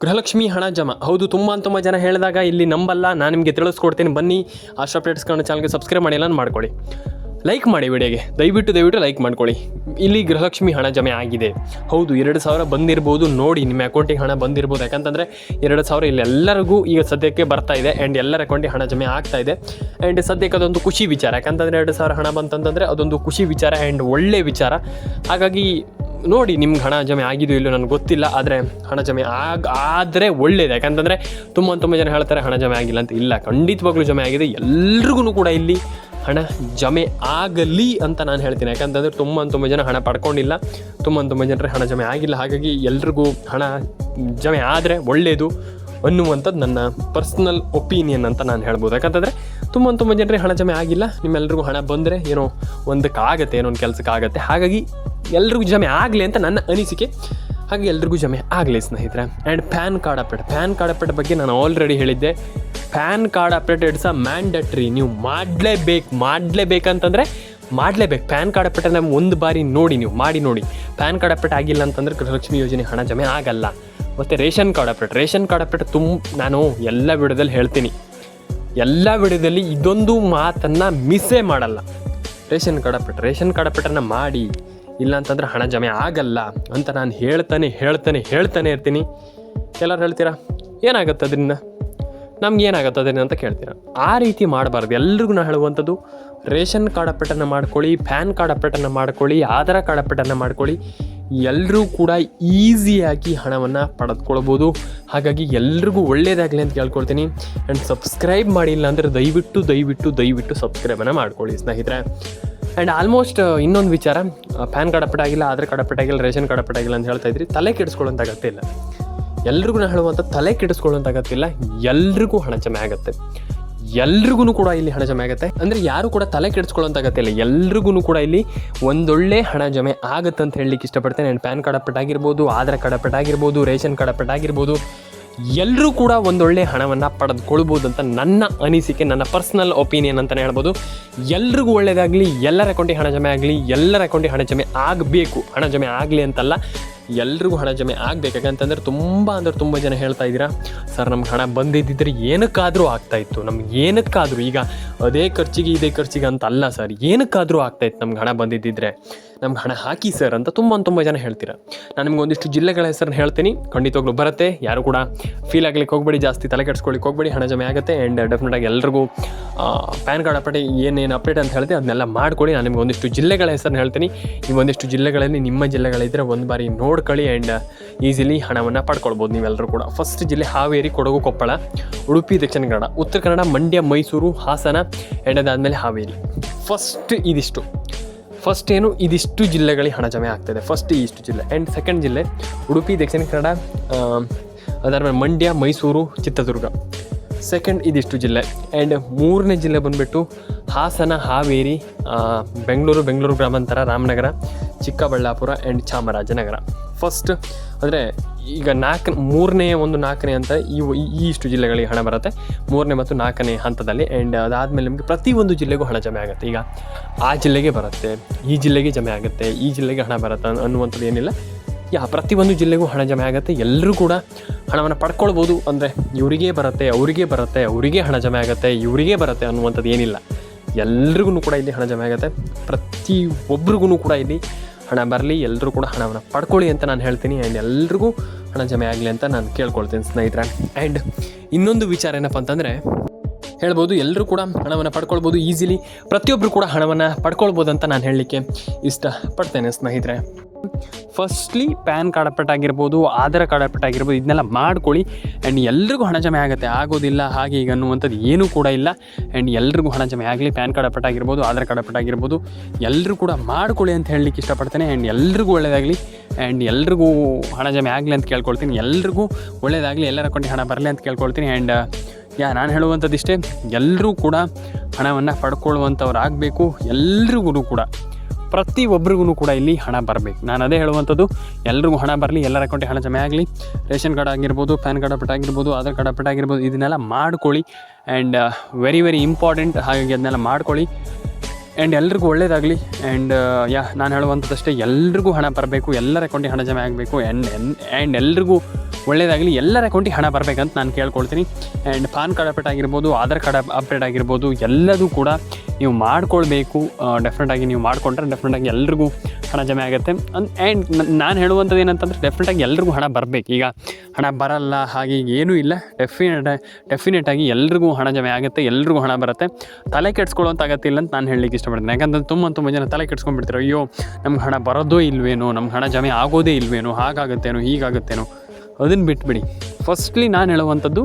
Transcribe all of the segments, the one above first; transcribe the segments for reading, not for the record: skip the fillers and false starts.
ಗೃಹಲಕ್ಷ್ಮಿ ಹಣ ಜಮಾ ಹೌದು. ತುಂಬ ಜನ ಹೇಳಿದಾಗ ಇಲ್ಲಿ ನಂಬಲ್ಲ, ನಾನು ನಿಮಗೆ ತಿಳಿಸ್ಕೊಡ್ತೀನಿ. ಬನ್ನಿ ಆಶಾ ಅಪ್ಡೇಟ್ಸ್ ಕನ್ನಡ ಚಾನಲ್ಗೆ ಸಬ್ಸ್ಕ್ರೈಬ್ ಮಾಡಿಲ್ಲ ಮಾಡ್ಕೊಳ್ಳಿ, ಲೈಕ್ ಮಾಡಿ ವಿಡಿಯೋಗೆ, ದಯವಿಟ್ಟು ಲೈಕ್ ಮಾಡ್ಕೊಳ್ಳಿ. ಇಲ್ಲಿ ಗೃಹಲಕ್ಷ್ಮಿ ಹಣ ಜಮೆ ಆಗಿದೆ. ಹೌದು, 2,000 ಬಂದಿರ್ಬೋದು. ನೋಡಿ, ನಿಮ್ಮ ಅಕೌಂಟಿಗೆ ಹಣ ಬಂದಿರ್ಬೋದು. ಯಾಕಂತಂದರೆ 2,000 ಇಲ್ಲಿ ಎಲ್ಲರಿಗೂ ಈಗ ಸದ್ಯಕ್ಕೆ ಬರ್ತಾ ಇದೆ ಆ್ಯಂಡ್ ಎಲ್ಲರ ಅಕೌಂಟಿಗೆ ಹಣ ಜಮೆ ಆಗ್ತಾ ಇದೆ. ಆ್ಯಂಡ್ ಸದ್ಯಕ್ಕೆ ಅದೊಂದು ಖುಷಿ ವಿಚಾರ. ಯಾಕಂತಂದರೆ 2,000 ಹಣ ಬಂತಂತಂದರೆ ಅದೊಂದು ಖುಷಿ ವಿಚಾರ ಆ್ಯಂಡ್ ಒಳ್ಳೆ ವಿಚಾರ. ಹಾಗಾಗಿ ನೋಡಿ, ನಿಮ್ಗೆ ಹಣ ಜಮೆ ಆಗಿದೆಯೋ ಇಲ್ಲೋ ನನಗೆ ಗೊತ್ತಿಲ್ಲ, ಆದರೆ ಹಣ ಜಮೆ ಆದರೆ ಒಳ್ಳೇದು. ಯಾಕಂತಂದರೆ ತುಂಬ ಜನ ಹೇಳ್ತಾರೆ ಹಣ ಜಮೆ ಆಗಿಲ್ಲ ಅಂತ. ಇಲ್ಲ, ಖಂಡಿತವಾಗ್ಲೂ ಜಮೆ ಆಗಿದೆ. ಎಲ್ರಿಗೂ ಕೂಡ ಇಲ್ಲಿ ಹಣ ಜಮೆ ಆಗಲಿ ಅಂತ ನಾನು ಹೇಳ್ತೀನಿ. ಯಾಕಂತಂದರೆ ತುಂಬ ಜನ ಹಣ ಪಡ್ಕೊಂಡಿಲ್ಲ, ತುಂಬ ಜನರ ಹಣ ಜಮೆ ಆಗಿಲ್ಲ. ಹಾಗಾಗಿ ಎಲ್ರಿಗೂ ಹಣ ಜಮೆ ಆದರೆ ಒಳ್ಳೆಯದು ಅನ್ನುವಂಥದ್ದು ನನ್ನ ಪರ್ಸ್ನಲ್ ಒಪಿನಿಯನ್ ಅಂತ ನಾನು ಹೇಳ್ಬೋದು. ಯಾಕಂತಂದರೆ ತುಂಬ ಜನರಿಗೆ ಹಣ ಜಮೆ ಆಗಿಲ್ಲ. ನಿಮ್ಮೆಲ್ರಿಗೂ ಹಣ ಬಂದರೆ ಏನೋ ಒಂದಕ್ಕಾಗತ್ತೆ, ಏನೋ ಒಂದು ಕೆಲಸಕ್ಕಾಗತ್ತೆ. ಹಾಗಾಗಿ ಎಲ್ರಿಗೂ ಜಮೆ ಆಗಲಿ ಅಂತ ನನ್ನ ಅನಿಸಿಕೆ. ಹಾಗೆ ಎಲ್ರಿಗೂ ಜಮೆ ಆಗಲಿ ಸ್ನೇಹಿತರೆ. ಆ್ಯಂಡ್ ಪ್ಯಾನ್ ಕಾರ್ಡ್ ಅಪ್ಡೇಟ್ ಬಗ್ಗೆ ನಾನು ಆಲ್ರೆಡಿ ಹೇಳಿದ್ದೆ. PAN card update it's a mandatory. ನೀವು ಮಾಡಲೇಬೇಕಂತಂದರೆ ಮಾಡಲೇಬೇಕು. ಪ್ಯಾನ್ ಕಾರ್ಡ್ ಅಪ್ಡೇಟನ್ನು ಒಂದು ಬಾರಿ ನೋಡಿ, ನೀವು ಮಾಡಿ ನೋಡಿ. ಪ್ಯಾನ್ ಕಾರ್ಡ್ ಅಪ್ಡೇಟ್ ಆಗಿಲ್ಲ ಅಂತಂದರೆ ಗೃಹಲಕ್ಷ್ಮಿ ಯೋಜನೆ ಹಣ ಜಮೆ ಆಗಲ್ಲ. ಮತ್ತು ರೇಷನ್ ಕಾರ್ಡ್ ಅಪ್ಡೇಟ್ ನಾನು ಎಲ್ಲ ವಿಡಿಯೋದಲ್ಲಿ ಹೇಳ್ತೀನಿ. ಎಲ್ಲ ವಿಡಿಯೋದಲ್ಲಿ ಇದೊಂದು ಮಾತನ್ನು ಮಿಸ್ಸೇ ಮಾಡಲ್ಲ. ರೇಷನ್ ಕಾರ್ಡ್ ಅಪ್ಡೇಟನ್ನು ಮಾಡಿ, ಇಲ್ಲ ಅಂತಂದರೆ ಹಣ ಜಮೆ ಆಗಲ್ಲ ಅಂತ ನಾನು ಹೇಳ್ತಾನೆ ಇರ್ತೀನಿ. ಎಲ್ಲರೂ ಹೇಳ್ತೀರಾ ಏನಾಗುತ್ತೆ ಅದರಿಂದ, ನಮ್ಗೆ ಏನಾಗುತ್ತೆ ಅದರಿಂದ ಅಂತ ಕೇಳ್ತೀರಾ. ಆ ರೀತಿ ಮಾಡಬಾರ್ದು. ಎಲ್ರಿಗೂ ನಾನು ಹೇಳುವಂಥದ್ದು, ರೇಷನ್ ಕಾರ್ಡ್ ಅಪ್ಡೇಟನ್ನು ಮಾಡ್ಕೊಳ್ಳಿ, ಪ್ಯಾನ್ ಕಾರ್ಡ್ ಅಪ್ಡೇಟನ್ನು ಮಾಡ್ಕೊಳ್ಳಿ, ಆಧಾರ್ ಕಾರ್ಡ್ ಅಪ್ಡೇಟನ್ನು ಮಾಡ್ಕೊಳ್ಳಿ. ಎಲ್ಲರೂ ಕೂಡ ಈಸಿಯಾಗಿ ಹಣವನ್ನು ಪಡೆದುಕೊಳ್ಬೋದು. ಹಾಗಾಗಿ ಎಲ್ರಿಗೂ ಒಳ್ಳೆಯದಾಗಲಿ ಅಂತ ಕೇಳ್ಕೊಳ್ತೀನಿ. ಆ್ಯಂಡ್ ಸಬ್ಸ್ಕ್ರೈಬ್ ಮಾಡಿಲ್ಲ ಅಂದರೆ ದಯವಿಟ್ಟು ಸಬ್ಸ್ಕ್ರೈಬನ್ನು ಮಾಡ್ಕೊಳ್ಳಿ ಸ್ನೇಹಿತರೆ. ಆ್ಯಂಡ್ ಆಲ್ಮೋಸ್ಟ್ ಇನ್ನೊಂದು ವಿಚಾರ, ಪ್ಯಾನ್ ಕಾರ್ಡ್ ಅಪ್ಡೇಟ್ ಆಗಿಲ್ಲ, ಆಧಾರ್ ಕಾರ್ಡ್ ಅಪ್ಡೇಟ್ ಆಗಿಲ್ಲ, ರೇಷನ್ ಕಾರ್ಡ್ ಅಪ್ಡೇಟ್ ಆಗಿಲ್ಲ ಅಂತ ಹೇಳ್ತಾ ಇದ್ರಿ. ತಲೆ ಕೆಡಿಸ್ಕೊಳ್ಳೋಂಥ ಅಗತ್ಯ ಇಲ್ಲ. ಎಲ್ರಿಗೂ ನಾನು ಹೇಳುವಂಥ ತಲೆ ಕೆಡಿಸ್ಕೊಳ್ಳೋಂಥ ಅಗತ್ಯ ಇಲ್ಲ. ಎಲ್ರಿಗೂ ಹಣ ಜಮೆ ಆಗುತ್ತೆ. ಎಲ್ರಿಗೂ ಕೂಡ ಇಲ್ಲಿ ಹಣ ಜಮೆ ಆಗುತ್ತೆ. ಅಂದರೆ ಯಾರು ಕೂಡ ತಲೆ ಕೆಡಿಸ್ಕೊಳ್ಳೋಂಥ ಅಗತ್ಯ ಇಲ್ಲ. ಎಲ್ರಿಗೂ ಕೂಡ ಇಲ್ಲಿ ಒಂದೊಳ್ಳೆ ಹಣ ಜಮೆ ಆಗುತ್ತೆ ಅಂತ ಹೇಳಲಿಕ್ಕೆ ಇಷ್ಟಪಡ್ತೇನೆ. ಆ್ಯಂಡ್ ಪ್ಯಾನ್ ಕಾರ್ಡ್ ಅಪ್ಡೇಟ್ ಆಗಿರ್ಬೋದು, ಆಧಾರ್ ಕಾರ್ಡ್ ಅಪ್ಡೇಟ್ ಆಗಿರ್ಬೋದು, ರೇಷನ್ ಕಾರ್ಡ್ ಅಪ್ಡೇಟ್ ಆಗಿರ್ಬೋದು, ಎಲ್ಲರೂ ಕೂಡ ಒಂದೊಳ್ಳೆ ಹಣವನ್ನು ಪಡೆದುಕೊಳ್ಬೋದು ಅಂತ ನನ್ನ ಅನಿಸಿಕೆ, ನನ್ನ ಪರ್ಸ್ನಲ್ ಒಪಿನಿಯನ್ ಅಂತಲೇ ಹೇಳ್ಬೋದು. ಎಲ್ರಿಗೂ ಒಳ್ಳೆಯದಾಗಲಿ, ಎಲ್ಲರ ಅಕೌಂಟಿಗೆ ಹಣ ಜಮೆ ಆಗಲಿ, ಎಲ್ಲರ ಅಕೌಂಟಿಗೆ ಹಣ ಜಮೆ ಆಗಬೇಕು. ಹಣ ಜಮೆ ಆಗಲಿ ಅಂತಲ್ಲ, ಎಲ್ರಿಗೂ ಹಣ ಜಮೆ ಆಗಬೇಕು. ಯಾಕಂತಂದರೆ ತುಂಬ ಜನ ಹೇಳ್ತಾ ಇದ್ದೀರಾ, ಸರ್ ನಮ್ಗೆ ಹಣ ಬಂದಿದ್ದಿದ್ರೆ ಏನಕ್ಕಾದರೂ ಆಗ್ತಾಯಿತ್ತು, ನಮ್ಗೆ ಏನಕ್ಕಾದರೂ, ಈಗ ಅದೇ ಖರ್ಚಿಗೆ ಇದೇ ಖರ್ಚಿಗೆ ಅಂತ ಅಲ್ಲ ಸರ್, ಏನಕ್ಕಾದರೂ ಆಗ್ತಾಯಿತ್ತು ನಮ್ಗೆ ಹಣ ಬಂದಿದ್ದಿದ್ರೆ, ನಮ್ಗೆ ಹಣ ಹಾಕಿ ಸರ್ ಅಂತ ತುಂಬ ಜನ ಹೇಳ್ತೀರಾ. ನಾನು ನಿಮ್ಗೆ ಒಂದಿಷ್ಟು ಜಿಲ್ಲೆಗಳ ಹೆಸರನ್ನು ಹೇಳ್ತೀನಿ, ಖಂಡಿತವಾಗ್ಲೂ ಬರುತ್ತೆ. ಯಾರು ಕೂಡ ಫೀಲ್ ಆಗ್ಲಿಕ್ಕೆ ಹೋಗಬೇಡಿ, ಜಾಸ್ತಿ ತಲೆ ಕೆಡಿಸ್ಕೊಳ್ಳಿಕ್ಕೆ ಹೋಗಬೇಡಿ. ಹಣ ಜಮೆ ಆಗುತ್ತೆ. ಆ್ಯಂಡ್ ಡೆಫಿನೆಟಾಗಿ ಎಲ್ರಿಗೂ ಪ್ಯಾನ್ ಕಾರ್ಡ್ ಅಪ್ಡೇಟ್ ಏನೇನು ಅಪ್ಡೇಟ್ ಅಂತ ಹೇಳ್ತೀನಿ ಅದನ್ನೆಲ್ಲ ಮಾಡ್ಕೊಳ್ಳಿ. ನಾನು ನಿಮ್ಗೆ ಒಂದಿಷ್ಟು ಜಿಲ್ಲೆಗಳ ಹೆಸರನ್ನು ಹೇಳ್ತೀನಿ. ಈ ಒಂದಿಷ್ಟು ಜಿಲ್ಲೆಗಳಲ್ಲಿ ನಿಮ್ಮ ಜಿಲ್ಲೆಗಳಿದ್ದರೆ ಒಂದು ಬಾರಿ ನೋಡ್ಕೊಳ್ಳಿ ಆ್ಯಂಡ್ ಈಸಿಲಿ ಹಣವನ್ನು ಪಡ್ಕೊಳ್ಬೋದು ನೀವೆಲ್ಲರೂ ಕೂಡ. ಫಸ್ಟ್ ಜಿಲ್ಲೆ ಹಾವೇರಿ, ಕೊಡಗು, ಕೊಪ್ಪಳ, ಉಡುಪಿ, ದಕ್ಷಿಣ ಕನ್ನಡ, ಉತ್ತರ ಕನ್ನಡ, ಮಂಡ್ಯ, ಮೈಸೂರು, ಹಾಸನ ಆ್ಯಂಡ್ ಅದಾದಮೇಲೆ ಹಾವೇರಿ. ಫಸ್ಟ್ ಇದಿಷ್ಟು ಜಿಲ್ಲೆಗಳಿಗೆ ಹಣ ಜಮೆ ಆಗ್ತದೆ. ಫಸ್ಟ್ ಇಷ್ಟು ಜಿಲ್ಲೆ. ಆ್ಯಂಡ್ ಸೆಕೆಂಡ್ ಜಿಲ್ಲೆ ಉಡುಪಿ, ದಕ್ಷಿಣ ಕನ್ನಡ, ಅದಾದಮೇಲೆ ಮಂಡ್ಯ, ಮೈಸೂರು, ಚಿತ್ರದುರ್ಗ. ಸೆಕೆಂಡ್ ಇದಿಷ್ಟು ಜಿಲ್ಲೆ. ಆ್ಯಂಡ್ ಮೂರನೇ ಜಿಲ್ಲೆ ಬಂದುಬಿಟ್ಟು ಹಾಸನ, ಹಾವೇರಿ, ಬೆಂಗಳೂರು ಗ್ರಾಮಾಂತರ, ರಾಮನಗರ, ಚಿಕ್ಕಬಳ್ಳಾಪುರ ಆ್ಯಂಡ್ ಚಾಮರಾಜನಗರ. ಫಸ್ಟ್ ಅಂದರೆ ಈಗ ನಾಲ್ಕನೇ ಅಂತ ಇಷ್ಟು ಜಿಲ್ಲೆಗಳಿಗೆ ಹಣ ಬರುತ್ತೆ, 3ನೇ ಮತ್ತು 4ನೇ ಹಂತದಲ್ಲಿ. ಆ್ಯಂಡ್ ಅದಾದಮೇಲೆ ನಿಮಗೆ ಪ್ರತಿಯೊಂದು ಜಿಲ್ಲೆಗೂ ಹಣ ಜಮೆ ಆಗುತ್ತೆ. ಈಗ ಆ ಜಿಲ್ಲೆಗೆ ಬರುತ್ತೆ, ಈ ಜಿಲ್ಲೆಗೆ ಜಮೆ ಆಗುತ್ತೆ, ಈ ಜಿಲ್ಲೆಗೆ ಹಣ ಬರುತ್ತೆ ಅನ್ನುವಂಥದ್ದು ಏನಿಲ್ಲ. ಪ್ರತಿಯೊಂದು ಜಿಲ್ಲೆಗೂ ಹಣ ಜಮೆ ಆಗುತ್ತೆ. ಎಲ್ಲರೂ ಕೂಡ ಹಣವನ್ನು ಪಡ್ಕೊಳ್ಬೋದು. ಅಂದರೆ ಇವರಿಗೆ ಬರುತ್ತೆ, ಅವರಿಗೆ ಹಣ ಜಮೆ ಆಗುತ್ತೆ, ಇವರಿಗೆ ಬರುತ್ತೆ ಅನ್ನುವಂಥದ್ದು ಏನಿಲ್ಲ. ಎಲ್ರಿಗೂ ಕೂಡ ಇಲ್ಲಿ ಹಣ ಜಮೆ ಆಗುತ್ತೆ. ಪ್ರತಿಯೊಬ್ಬರಿಗೂ ಕೂಡ ಇಲ್ಲಿ ಹಣ ಬರಲಿ, ಎಲ್ಲರೂ ಕೂಡ ಹಣವನ್ನು ಪಡ್ಕೊಳ್ಳಿ ಅಂತ ನಾನು ಹೇಳ್ತೀನಿ. ಆ್ಯಂಡ್ ಎಲ್ರಿಗೂ ಹಣ ಜಮೆ ಆಗಲಿ ಅಂತ ನಾನು ಕೇಳ್ಕೊಳ್ತೀನಿ ಸ್ನೇಹಿತರೆ. ಆ್ಯಂಡ್ ಇನ್ನೊಂದು ವಿಚಾರ ಏನಪ್ಪ ಅಂತಂದರೆ ಹೇಳ್ಬೋದು, ಎಲ್ಲರೂ ಕೂಡ ಹಣವನ್ನು ಪಡ್ಕೊಳ್ಬೋದು ಈಸಿಲಿ. ಪ್ರತಿಯೊಬ್ಬರು ಕೂಡ ಹಣವನ್ನು ಪಡ್ಕೊಳ್ಬೋದು ಅಂತ ನಾನು ಹೇಳಲಿಕ್ಕೆ ಇಷ್ಟಪಡ್ತೇನೆ ಸ್ನೇಹಿತರೆ. ಫಸ್ಟ್ಲಿ ಪ್ಯಾನ್ ಕಾರ್ಡ್ ಅಪ್ಡೇಟ್ ಆಗಿರ್ಬೋದು, ಆಧಾರ್ ಕಾರ್ಡ್ ಅಪ್ಡೇಟ್ ಆಗಿರ್ಬೋದು, ಇದನ್ನೆಲ್ಲ ಮಾಡ್ಕೊಳ್ಳಿ. ಆ್ಯಂಡ್ ಎಲ್ರಿಗೂ ಹಣ ಜಮೆ ಆಗುತ್ತೆ, ಆಗೋದಿಲ್ಲ ಹಾಗೆ ಈಗ ಅನ್ನುವಂಥದ್ದು ಏನೂ ಕೂಡ ಇಲ್ಲ. ಆ್ಯಂಡ್ ಎಲ್ರಿಗೂ ಹಣ ಜಮೆ ಆಗಲಿ. ಪ್ಯಾನ್ ಕಾರ್ಡ್ ಅಪ್ಡೇಟ್ ಆಗಿರ್ಬೋದು, ಆಧಾರ್ ಕಾರ್ಡ್ ಅಪ್ಡೇಟ್ ಆಗಿರ್ಬೋದು, ಎಲ್ಲರೂ ಕೂಡ ಮಾಡ್ಕೊಳ್ಳಿ ಅಂತ ಹೇಳಲಿಕ್ಕೆ ಇಷ್ಟಪಡ್ತೇನೆ. ಆ್ಯಂಡ್ ಎಲ್ರಿಗೂ ಒಳ್ಳೆಯದಾಗಲಿ. ಆ್ಯಂಡ್ ಎಲ್ರಿಗೂ ಹಣ ಜಮೆ ಆಗಲಿ ಅಂತ ಕೇಳ್ಕೊಳ್ತೀನಿ. ಎಲ್ರಿಗೂ ಒಳ್ಳೆಯದಾಗಲಿ, ಎಲ್ಲರ ಅಕೌಂಟಿಗೆ ಹಣ ಬರಲಿ ಅಂತ ಕೇಳ್ಕೊಳ್ತೀನಿ. ಆ್ಯಂಡ್ ನಾನು ಹೇಳುವಂಥದ್ದು ಇಷ್ಟೇ, ಎಲ್ಲರೂ ಕೂಡ ಹಣವನ್ನು ಪಡ್ಕೊಳ್ಳುವಂಥವ್ರು ಆಗಬೇಕು. ಎಲ್ರಿಗೂ ಕೂಡ ಪ್ರತಿಯೊಬ್ಬರಿಗೂ ಕೂಡ ಇಲ್ಲಿ ಹಣ ಬರಬೇಕು. ನಾನು ಅದೇ ಹೇಳುವಂಥದ್ದು, ಎಲ್ರಿಗೂ ಹಣ ಬರಲಿ, ಎಲ್ಲರ ಅಕೌಂಟಿಗೆ ಹಣ ಜಮೆ ಆಗಲಿ. ರೇಷನ್ ಕಾರ್ಡ್ ಆಗಿರ್ಬೋದು, ಪ್ಯಾನ್ ಕಾರ್ಡ್ ಅಪ್ಡೇಟ್ ಆಗಿರ್ಬೋದು, ಆಧಾರ್ ಕಾರ್ಡ್ ಅಪ್ಡೇಟ್ ಆಗಿರ್ಬೋದು, ಇದನ್ನೆಲ್ಲ ಮಾಡ್ಕೊಳ್ಳಿ. And very important. ಹಾಗಾಗಿ ಅದನ್ನೆಲ್ಲ ಮಾಡ್ಕೊಳ್ಳಿ. ಆ್ಯಂಡ್ ಎಲ್ರಿಗೂ ಒಳ್ಳೆಯದಾಗಲಿ. ಆ್ಯಂಡ್ ನಾನು ಹೇಳುವಂಥದ್ದಷ್ಟೇ, ಎಲ್ರಿಗೂ ಹಣ ಬರಬೇಕು, ಎಲ್ಲರ ಅಕೌಂಟಿಗೆ ಹಣ ಜಮೆ ಆಗಬೇಕು. ಆ್ಯಂಡ್ ಎಲ್ರಿಗೂ ಒಳ್ಳೆಯದಾಗಲಿ. ಎಲ್ಲರ ಅಕೌಂಟಿಗೆ ಹಣ ಬರಬೇಕಂತ ನಾನು ಕೇಳ್ಕೊಳ್ತೀನಿ. ಆ್ಯಂಡ್ ಪಾನ್ ಕಾರ್ಡ್ ಅಪ್ಡೇಟ್ ಆಗಿರ್ಬೋದು, ಆಧಾರ್ ಕಾರ್ಡ್ ಅಪ್ಡೇಟ್ ಆಗಿರ್ಬೋದು, ಎಲ್ಲದೂ ಕೂಡ ನೀವು ಮಾಡ್ಕೊಳ್ಬೇಕು. ಡೆಫಿನೆಟಾಗಿ ನೀವು ಮಾಡಿಕೊಂಡ್ರೆ ಡೆಫಿನೆಟಾಗಿ ಎಲ್ರಿಗೂ ಹಣ ಜಮೆ ಆಗುತ್ತೆ. ಆ್ಯಂಡ್ ನಾನು ಹೇಳುವಂಥದ್ದು ಏನಂತಂದರೆ ಡೆಫಿನೆಟಾಗಿ ಎಲ್ರಿಗೂ ಹಣ ಬರಬೇಕು. ಈಗ ಹಣ ಬರಲ್ಲ ಹಾಗೆ ಏನೂ ಇಲ್ಲ, ಡೆಫಿನೆಟಾಗಿ ಎಲ್ರಿಗೂ ಹಣ ಜಮೆ ಆಗುತ್ತೆ, ಎಲ್ರಿಗೂ ಹಣ ಬರುತ್ತೆ. ತಲೆ ಕೆಡಿಸ್ಕೊಳ್ಳೋಂಥ ಅಗತ್ಯ ಇಲ್ಲ ಅಂತ ನಾನು ಹೇಳಲಿಕ್ಕೆ ಇಷ್ಟಪಡ್ತೀನಿ. ಯಾಕಂದರೆ ತುಂಬ ಜನ ತಲೆ ಕೆಡಿಸ್ಕೊಂಡ್ಬಿಡ್ತಾರೆ, ಅಯ್ಯೋ ನಮ್ಗೆ ಹಣ ಬರೋದೋ ಇಲ್ವೇನೋ, ನಮ್ಗೆ ಹಣ ಜಮೆ ಆಗೋದೇ ಇಲ್ವೇನೋ, ಹಾಗಾಗುತ್ತೇನೋ ಹೀಗಾಗುತ್ತೇನೋ. ಅದನ್ನು ಬಿಟ್ಬಿಡಿ. ಫಸ್ಟ್ಲಿ ನಾನು ಹೇಳುವಂಥದ್ದು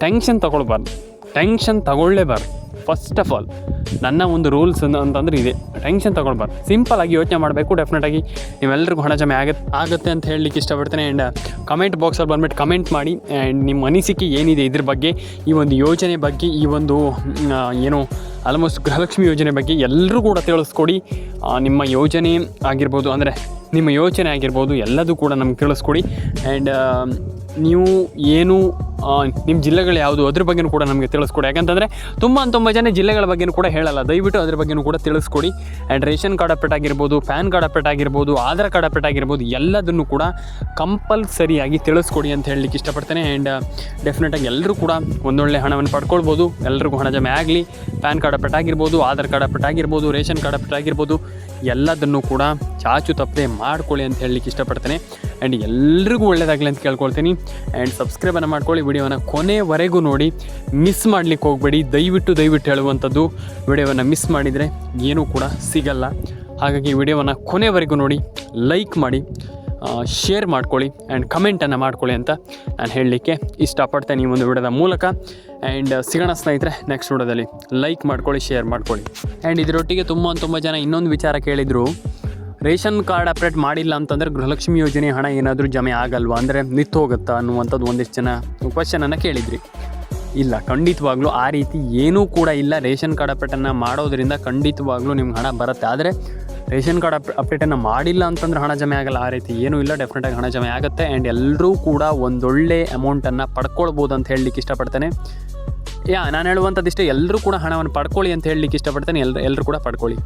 ಟೆನ್ಷನ್ ತೊಗೊಳ್ಬಾರ್ದು, ಟೆನ್ಷನ್ ತಗೊಳ್ಳೇಬಾರ್ದು. ಫಸ್ಟ್ ಆಫ್ ಆಲ್ ನನ್ನ ಒಂದು ರೂಲ್ಸ್ ಅಂತಂದರೆ ಇದೆ, ಟೆನ್ಷನ್ ತೊಗೊಳ್ಬಾರ್ದು. ಸಿಂಪಲಾಗಿ ಯೋಚನೆ ಮಾಡಬೇಕು. ಡೆಫಿನೆಟಾಗಿ ನೀವೆಲ್ಲರಿಗೂ ಹಣ ಜಮೆ ಆಗುತ್ತೆ ಅಂತ ಹೇಳಲಿಕ್ಕೆ ಇಷ್ಟಪಡ್ತೇನೆ. ಆ್ಯಂಡ್ ಕಮೆಂಟ್ ಬಾಕ್ಸಲ್ಲಿ ಬಂದುಬಿಟ್ಟು ಕಮೆಂಟ್ ಮಾಡಿ. ಆ್ಯಂಡ್ ನಿಮ್ಮ ಅನಿಸಿಕೆ ಏನಿದೆ ಇದ್ರ ಬಗ್ಗೆ, ಈ ಒಂದು ಯೋಜನೆ ಬಗ್ಗೆ, ಈ ಒಂದು ಏನು ಆಲ್ಮೋಸ್ಟ್ ಗೃಹಲಕ್ಷ್ಮಿ ಯೋಜನೆ ಬಗ್ಗೆ ಎಲ್ಲರೂ ಕೂಡ ತಿಳಿಸ್ಕೊಡಿ. ನಿಮ್ಮ ಯೋಜನೆ ಆಗಿರ್ಬೋದು, ಅಂದರೆ ನಿಮ್ಮ ಯೋಚನೆ ಆಗಿರ್ಬೋದು, ಎಲ್ಲದೂ ಕೂಡ ನಮ್ಗೆ ತಿಳಿಸ್ಕೊಡಿ. ಆ್ಯಂಡ್ ನೀವು ಏನು ನಿಮ್ಮ ಜಿಲ್ಲೆಗಳು ಯಾವುದು ಅದ್ರ ಬಗ್ಗೆಯೂ ಕೂಡ ನಮಗೆ ತಿಳಿಸ್ಕೊಡಿ. ಯಾಕಂತಂದರೆ ತುಂಬ ಜನ ಜಿಲ್ಲೆಗಳ ಬಗ್ಗೆಯೂ ಕೂಡ ಹೇಳಲ್ಲ. ದಯವಿಟ್ಟು ಅದ್ರ ಬಗ್ಗೆಯೂ ಕೂಡ ತಿಳಿಸ್ಕೊಡಿ. ಆ್ಯಂಡ್ ರೇಷನ್ ಕಾರ್ಡ್ ಅಪ್ಡೇಟ್ ಆಗಿರ್ಬೋದು, ಪ್ಯಾನ್ ಕಾರ್ಡ್ ಅಪ್ಡೇಟ್ ಆಗಿರ್ಬೋದು, ಆಧಾರ್ ಕಾರ್ಡ್ ಅಪ್ಡೇಟ್ ಆಗಿರ್ಬೋದು, ಎಲ್ಲದನ್ನು ಕೂಡ ಕಂಪಲ್ಸರಿಯಾಗಿ ತಿಳಿಸ್ಕೊಡಿ ಅಂತ ಹೇಳಲಿಕ್ಕೆ ಇಷ್ಟಪಡ್ತೇನೆ. ಆ್ಯಂಡ್ ಡೆಫಿನೆಟಾಗಿ ಎಲ್ಲರೂ ಕೂಡ ಒಂದೊಳ್ಳೆ ಹಣವನ್ನು ಪಡ್ಕೊಳ್ಬೋದು. ಎಲ್ರಿಗೂ ಹಣ ಜಮೆ ಆಗಲಿ. ಪ್ಯಾನ್ ಕಾರ್ಡ್ ಅಪ್ಡೇಟ್ ಆಗಿರ್ಬೋದು, ಆಧಾರ್ ಕಾರ್ಡ್ ಅಪ್ಡೇಟ್ ಆಗಿರ್ಬೋದು, ರೇಷನ್ ಕಾರ್ಡ್ ಅಪ್ಡೇಟ್ ಆಗಿರ್ಬೋದು, ಎಲ್ಲದನ್ನು ಕೂಡ ಚಾಚು ತಪ್ಪದೆ ಮಾಡ್ಕೊಳ್ಳಿ ಅಂತ ಹೇಳಲಿಕ್ಕೆ ಇಷ್ಟಪಡ್ತೇನೆ. ಆ್ಯಂಡ್ ಎಲ್ರಿಗೂ ಒಳ್ಳೆಯದಾಗಲಿ ಅಂತ ಕೇಳ್ಕೊಳ್ತೀನಿ. ಆ್ಯಂಡ್ ಸಬ್ಸ್ಕ್ರೈಬನ್ನು ಮಾಡ್ಕೊಳ್ಳಿ. ವಿಡಿಯೋನ ಕೊನೆವರೆಗೂ ನೋಡಿ, ಮಿಸ್ ಮಾಡಲಿಕ್ಕೆ ಹೋಗಬೇಡಿ. ದಯವಿಟ್ಟು ಹೇಳುವಂಥದ್ದು, ವಿಡಿಯೋವನ್ನು ಮಿಸ್ ಮಾಡಿದರೆ ಏನೂ ಕೂಡ ಸಿಗಲ್ಲ. ಹಾಗಾಗಿ ವಿಡಿಯೋವನ್ನು ಕೊನೆವರೆಗೂ ನೋಡಿ, ಲೈಕ್ ಮಾಡಿ, ಶೇರ್ ಮಾಡ್ಕೊಳ್ಳಿ ಆ್ಯಂಡ್ ಕಮೆಂಟನ್ನು ಮಾಡ್ಕೊಳ್ಳಿ ಅಂತ ನಾನು ಹೇಳಲಿಕ್ಕೆ ಇಷ್ಟಪಡ್ತೇನೆ ಈ ಒಂದು ವಿಡಿಯೋದ ಮೂಲಕ. ಆ್ಯಂಡ್ ಸಿಗೋಣ ಸ್ನೇಹಿತರೆ ನೆಕ್ಸ್ಟ್ ವಿಡಿಯೋದಲ್ಲಿ. ಲೈಕ್ ಮಾಡ್ಕೊಳ್ಳಿ, ಶೇರ್ ಮಾಡ್ಕೊಳ್ಳಿ. ಆ್ಯಂಡ್ ಇದರೊಟ್ಟಿಗೆ ತುಂಬ ಜನ ಇನ್ನೊಂದು ವಿಚಾರ ಕೇಳಿದರು, ರೇಷನ್ ಕಾರ್ಡ್ ಅಪ್ಡೇಟ್ ಮಾಡಿಲ್ಲ ಅಂತಂದರೆ ಗೃಹಲಕ್ಷ್ಮಿ ಯೋಜನೆ ಹಣ ಏನಾದರೂ ಜಮೆ ಆಗಲ್ವಾ, ಅಂದರೆ ನಿಂತು ಹೋಗುತ್ತಾ ಅನ್ನುವಂಥದ್ದು ಒಂದಿಷ್ಟು ಜನ ಕ್ವಶನನ್ನು ಕೇಳಿದ್ರಿ. ಇಲ್ಲ, ಖಂಡಿತವಾಗ್ಲೂ ಆ ರೀತಿ ಏನೂ ಕೂಡ ಇಲ್ಲ. ರೇಷನ್ ಕಾರ್ಡ್ ಅಪ್ಡೇಟನ್ನು ಮಾಡೋದರಿಂದ ಖಂಡಿತವಾಗ್ಲೂ ನಿಮ್ಗೆ ಹಣ ಬರುತ್ತೆ. ಆದರೆ ರೇಷನ್ ಕಾರ್ಡ್ ಅಪ್ಡೇಟನ್ನು ಮಾಡಿಲ್ಲ ಅಂತಂದ್ರೆ ಹಣ ಜಮೆ ಆಗಲ್ಲ, ಆ ರೀತಿ ಏನೂ ಇಲ್ಲ. ಡೆಫಿನೆಟಾಗಿ ಹಣ ಜಮೆ ಆಗುತ್ತೆ. ಆ್ಯಂಡ್ ಎಲ್ಲರೂ ಕೂಡ ಒಂದೊಳ್ಳೆ ಅಮೌಂಟನ್ನು ಪಡ್ಕೊಳ್ಬೋದು ಅಂತ ಹೇಳಲಿಕ್ಕೆ ಇಷ್ಟಪಡ್ತೇನೆ. ನಾನು ಹೇಳುವಂಥದ್ದು ಇಷ್ಟೇ, ಎಲ್ಲರೂ ಕೂಡ ಹಣವನ್ನು ಪಡ್ಕೊಳ್ಳಿ ಅಂತ ಹೇಳಲಿಕ್ಕೆ ಇಷ್ಟಪಡ್ತೇನೆ. ಎಲ್ಲರೂ ಕೂಡ ಪಡ್ಕೊಳ್ಳಿ.